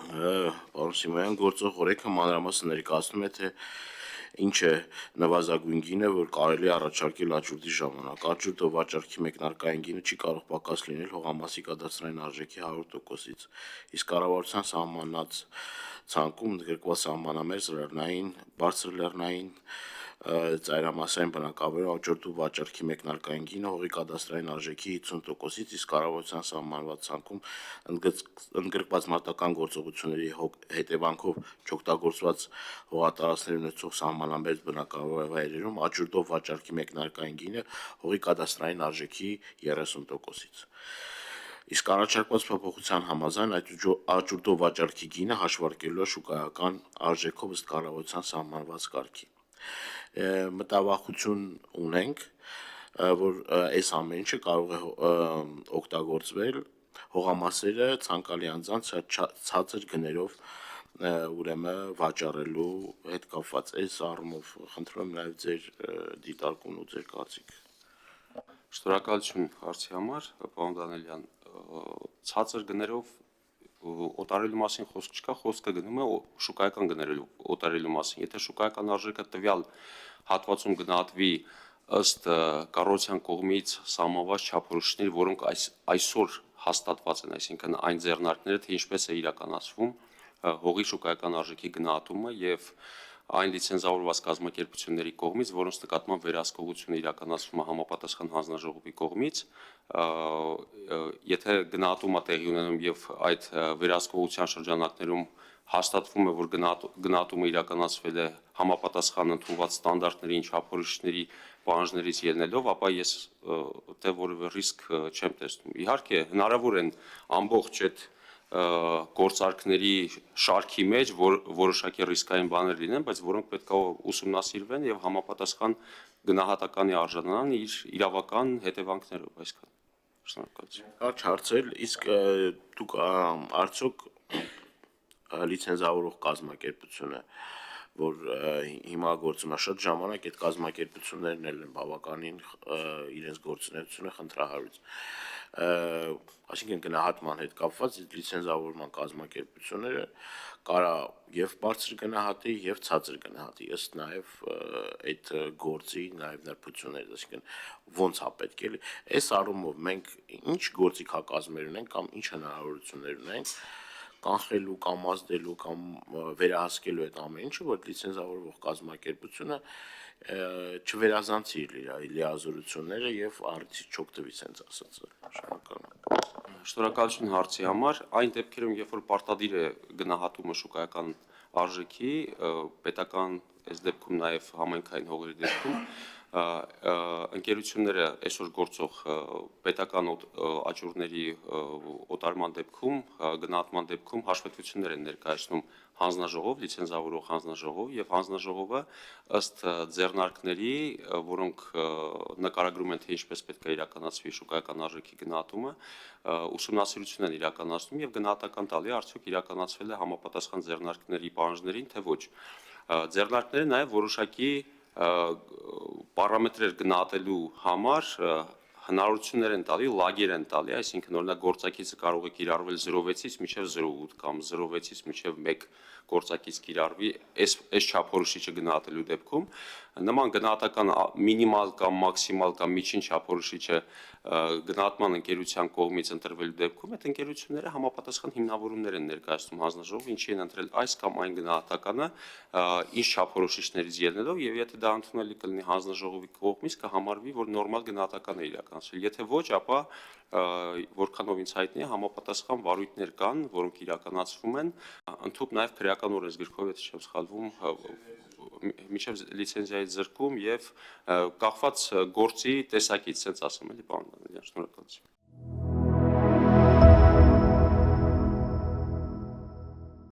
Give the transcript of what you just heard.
Պարոն Սիմոնյան, գործող օրենքը մանրամասն ներկայացնում է, թե ինչ է նվազագույն գինը, որ կարելի է առաջարկել աճուրդի ժամանակ։ Աճուրդը վաճառքի մեկնարկային գինը չի կարող պակաս լինել հողամասի կադաստրային արժեքի 100%-ից, իսկ կառավարության սահմանած ցանկում ընդգրկված սահմանամերձ լեռնային, բարձր լեռնային, ծայրամասային բնակավայրում աճուրդի վաճառքի մեկնարկային գինը հողի կադաստրային արժեքի 50%-ից, իսկ կառավարության սահմանված ցանկում ընդգրկված մատական գործողությունների հետևանքով չօգտագործված հողատարածքներ ունեցող սահմանամերձ բնակավայրերում աճուրդով վաճառքի մեկնարկային գինը հողի կադաստրային արժեքի 30%-ից։ Իսկ առաջարկված փոփոխության համաձայն աճուրդով վաճառքի գինը հաշվարկելու է շուկայական արժեքով ըստ կառավարության սահմանված կարգի։ Մտավախություն ունենք, որ այս ամեն ինչը կարող է օգտագործվել հողամասերը ցանկալի անձանց ցածր գներով ուրեմն վաճառելու հետ կապված այս առումով խնդրում եմ նաև ձեր դիտարկումն ու ձեր կարծիքը։ Շնորհակալություն հարցի համար, պարոն Դանելյան, ցածր գներով օտարելու մասին խոսք չկա, խոսքը գնում է շուկայական գներով օտարելու մասին։ Եթե շուկայական արժեքը տվյալ հատվածում գնահատվի ըստ կառավարության կողմից սահմանված չափորոշիչների, որոնք այսօր հաստատված են, այսինքն այն ձեռնարկները, թե ինչպես է իրականացվում հողի շուկայական արժեքի գնահատումը եւ այն լիցենզավորված կազմակերպությունների կողմից, որոնց նկատմամբ վերահսկողությունը իրականացվում է համապատասխան հանձնաժողովի կողմից, եթե գնահատումը տեղի ունենում եւ այդ վերահսկողության շրջանակներում հաստատվում է, որ գնահատումը իրականացվել է համապատասխան ընդունված ստանդարտների, չափորոշիչների պահանջներից ելնելով, ապա ես դե որևէ ռիսկ չեմ տեսնում։ Իհարկե, հնարավոր են ամբողջ այդ գործարքների շարքի մեջ որոշակի ռիսկային բաներ լինեն, բայց որոնք պետք է ուսումնասիրվեն եւ համապատասխան գնահատականի արժանանան իր իրավական հետևանքներով, այսքան։ Շնորհակալություն։ Կարճ հարցել, իսկ դուք արդյոք լիցենզավորող կազմակերպությունը, որ հիմա գործում է շատ ժամանակ, այդ կազմակերպություններն են բավականին իրենց գործունեությունը խնդրահարույց, այսինքն գնահատման հետ կապված լիցենզավորման կազմակերպությունները կարա եւ բարձր գնահատի եւ ցածր գնահատի, ըստ նաեւ այդ գործի նաեւ նրբությունների, այսինքն ոնց է պետք է այս առումով մենք ինչ գործիքակազմեր ունենք կամ ինչ հնարավորություններ ունենք կանխելու կամ ազդելու կամ վերահսկելու այդ ամեն ինչը, որ լիցենզավորող կազմակերպությունը չվերազանցի իր լիազորությունները եւ արդի չօգտվի, sense ասած։ Շնորհակալություն հարցի համար։ Այն դեպքերում, երբ որ պարտադիր է գնահատումը շուկայական արժեքի, պետական այս դեպքում նաեւ համայնքային հողերի դեպքում ընկերությունները այսօր գործող պետական աճուրդների օտարման դեպքում, գնահատման դեպքում հաշվետվություններ են ներկայացնում հանձնաժողով, լիցենզավորող հանձնաժողով եւ հանձնաժողովը ըստ ձեռնարկների, որոնք նկարագրում են, թե ինչպես պետք է իրականացվի շուկայական արժեքի գնահատումը, ուսումնասիրություն են իրականացնում եւ գնահատական տալի արդյոք իրականացվել է համապատասխան ձեռնարկների պահանջներին, թե ոչ։ Ձեռնարկները նաեւ որոշակի պարամետրեր գնահատելու համար հնարավորություններ են տալի, լագեր են տալի, այսինքն օրինակ գործակիցը կարող է կիրառվել 0.6-ից մինչև 0.8 կամ 0.6-ից մինչև 1 գործակից կիրառվի այս չափորոշիչը գնահատելու դեպքում նման գնահատական մինիմալ կամ մաքսիմալ կամ միջին չափորոշիչը գնահատման ընկերության կողմից ընտրվելու դեպքում այդ ընկերությունները համապատասխան հիմնավորումներ են ներկայացնում հանձնաժողովը, ինչի են ընտրել այս կամ այն գնահատականը ինչ չափորոշիչներից ելնելով եւ եթե դա ընդունելի կլինի հանձնաժողովի կողմից կհամարվի, որ նորմալ գնահատական է իրականացվել, եթե ոչ, ապա որքանով ինձ հայտնի է համապատասխան վարույթներ կան, որոնք իրականացվում են, ընդհանուր նաև քրեական օրենսգրքով, եթե չեմ սխալվում, միջև լիցենզիայի ձրկում եւ կախված գործի տեսակից, ասեմ էլի, պարոն Դանելյան, շնորհակալություն։